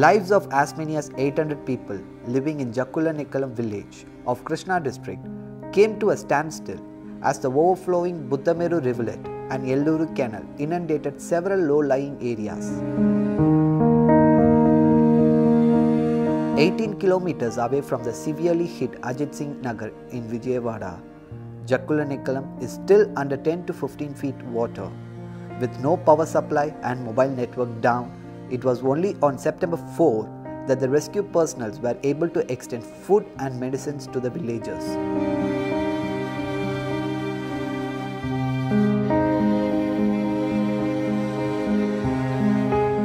Lives of as many as 800 people living in Jakkulanekkalam village of Krishna district came to a standstill as the overflowing Buddhameru rivulet and Yelluru canal inundated several low-lying areas. 18 kilometers away from the severely hit Ajit Singh Nagar in Vijayawada, Jakkulanekkalam is still under 10 to 15 feet water. With no power supply and mobile network down, it was only on September 4 that the rescue personnel were able to extend food and medicines to the villagers.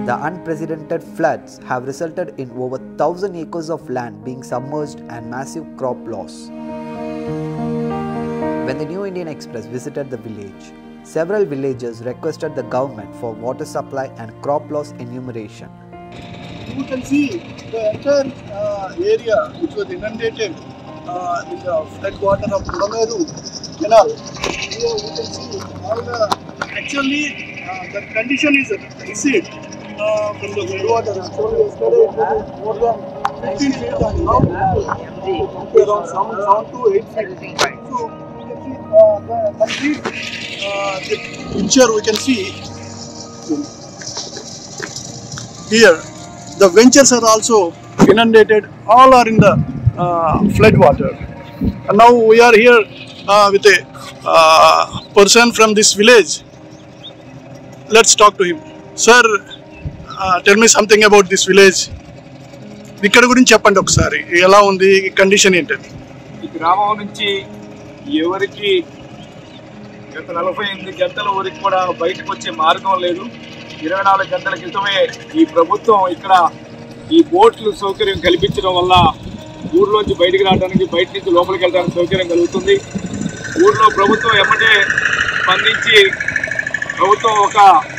The unprecedented floods have resulted in over 1,000 acres of land being submerged and massive crop loss. When the New Indian Express visited the village, several villagers requested the government for water supply and crop loss enumeration. You can see the entire area which was inundated in the flood water of Buddhameru canal. Here you can see all the actually the condition is recede from the flood water. Actually yesterday it was more than 15 feet and now around 7 to 8 feet. So you can see the complete the picture we can see here. The ventures are also inundated, all are in the flood water. And now we are here with a person from this village. Let's talk to him. Sir, tell me something about this village. ఇక్కడ గురించి చెప్పండి ఒకసారి, ఎలా ఉంది condition ఏంటండి? ఈ గ్రామం నుంచి ఎవరికి గత 48 గంటల వరకు కూడా బయటకు వచ్చే మార్గం లేదు. 24 గంటల క్రితమే ఈ ప్రభుత్వం ఇక్కడ ఈ బోట్లు సౌకర్యం కల్పించడం వల్ల ఊర్లోంచి బయటికి రావడానికి, బయట నుంచి లోపలికి వెళ్ళడానికి సౌకర్యం కలుగుతుంది. ఊర్లో ప్రభుత్వం ఎమ్మటే స్పందించి ప్రభుత్వం ఒక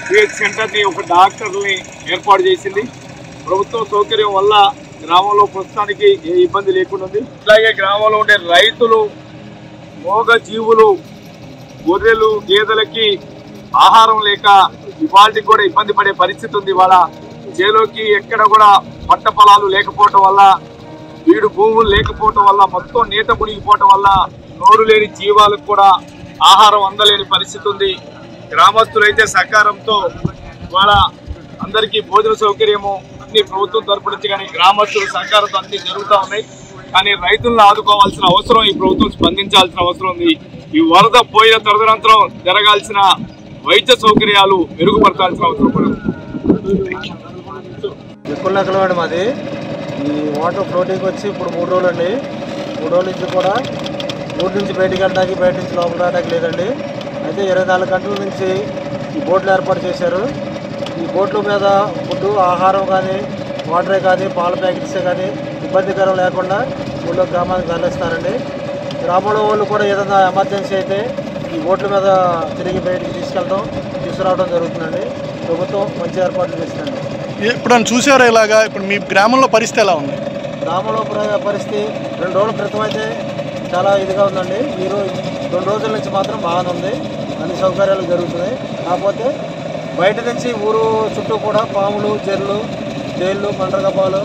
పిహెచ్ సెంటర్ని, ఒక డాక్టర్ని ఏర్పాటు చేసింది. ప్రభుత్వం సౌకర్యం వల్ల గ్రామంలో ప్రస్తుతానికి ఏ ఇబ్బంది లేకుండా ఉంది. ఇట్లాగే గ్రామంలో ఉండే రైతులు, మోగ జీవులు, గొర్రెలు, గేదెలకి ఆహారం లేక ఇవాళకి కూడా ఇబ్బంది పడే పరిస్థితి ఉంది. ఇవాళ చేలోకి ఎక్కడ కూడా పంట పొలాలు లేకపోవటం వల్ల, వీడు భూములు లేకపోవటం వల్ల, మొత్తం నీట మునిగిపోవటం వల్ల నోరు లేని జీవాలకు కూడా ఆహారం అందలేని పరిస్థితి ఉంది. గ్రామస్తులైతే సహకారంతో ఇవాళ అందరికీ భోజన సౌకర్యము అన్ని ప్రభుత్వం తరపు నుంచి కానీ గ్రామస్తుల సహకారంతో అన్ని జరుగుతూ ఉన్నాయి. కానీ రైతులను ఆదుకోవాల్సిన అవసరం, ఈ ప్రభుత్వం స్పందించాల్సిన అవసరం ఉంది. ఈ వరద పోయిన తదనంతరం జరగాల్సిన వైద్య సౌకర్యాలు మెరుగుపరచాల్సిన అవసరం కూడా ఉంది. జక్కులనెక్కలం మాది. ఈ వాటర్ ఫ్లోటింగ్ వచ్చి ఇప్పుడు 3 రోజులు అండి. 3 రోజుల నుంచి కూడా ఊరి నుంచి బయటికి వెళ్ళడానికి, బయట నుంచి లోపల రావడానికి లేదండి. అయితే 24 గంటల నుంచి ఈ బోట్లు ఏర్పాటు చేశారు. ఈ బోట్ల మీద ఫుడ్, ఆహారం కానీ, వాటరే కానీ, పాల ప్యాకెట్సే కానీ ఇబ్బందికరం లేకుండా ఊళ్ళో గ్రామానికి తరలిస్తారండి. గ్రామంలో వాళ్ళు కూడా ఏదైనా ఎమర్జెన్సీ అయితే ఈ బోట్ల మీద తిరిగి బయటికి తీసుకురావడం జరుగుతుందండి. ప్రభుత్వం మంచి ఏర్పాట్లు చేస్తుందండి. ఇప్పుడు చూసారా ఇలాగా? ఇప్పుడు మీ గ్రామంలో పరిస్థితి ఎలా ఉంది? గ్రామంలో పరిస్థితి 2 రోజుల క్రితం అయితే చాలా ఇదిగా ఉందండి. 2 రోజుల నుంచి మాత్రం బాగానే ఉంది, అన్ని సౌకర్యాలు జరుగుతున్నాయి. కాకపోతే బయట నుంచి ఊరు చుట్టూ కూడా పాములు, చెర్లు, తేళ్ళు, పండ్రగపాలు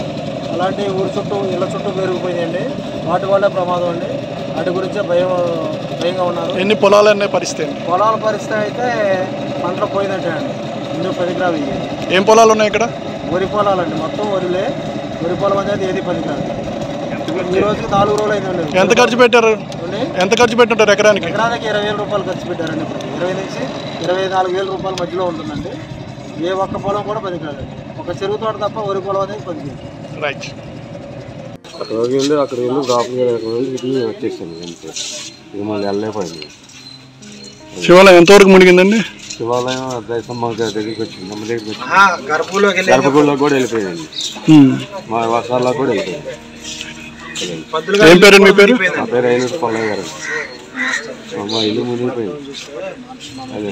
అలాంటి ఊరు చుట్టూ, ఇళ్ళ చుట్టూ పెరిగిపోయినాయండి. వాటి వల్లే ప్రమాదం అండి. వాటి గురించే భయంగా ఉన్నారు. ఎన్ని పొలాలు అనే పరిస్థితి? పొలాల పరిస్థితి అయితే పంటలు పోయినట్టే అండి. ఇన్ని పనికిరావు. ఏం పొలాలు ఉన్నాయి ఇక్కడ? వరి పొలాలండి, మొత్తం వరిలే. వరి పొలం అనేది ఏది పనికిరాదు. ఈ రోజుకి 4 రోజులు అయినండి. ఎంత ఖర్చు పెట్టారు? ఎంత ఖర్చు పెట్టింటారు ఎకరానికి? ఎకరానికి 20,000 రూపాయలు ఖర్చు పెట్టారండి. ఇప్పుడు 20 నుంచి 24,000 రూపాయల మధ్యలో ఉంటుందండి. ఏ ఒక్క పొలం కూడా పనికిరాదండి. ఒక చెరువు తోట తప్ప వరి పొలం అనేది పనికిరాదు. రైట్. అక్కడ వెళ్ళి వచ్చేసాను అంతే. ఇక మళ్ళీ వెళ్ళలేకపోయింది. శివాలయం ఎంతవరకు మునిగిందండి? శివాలయం దగ్గరికి వచ్చింది, అమ్మ దగ్గరికి వచ్చింది. గర్భగుడిలో కూడా వెళ్ళిపోయిందండి. మా వర్షాల్లో కూడా వెళ్ళిపోయింది. ఏం పేరు మీ పేరు? నా పేరు ఐనూరు పల్లయ్య గారు. మా ఇల్లు మునిగిపోయింది. అదే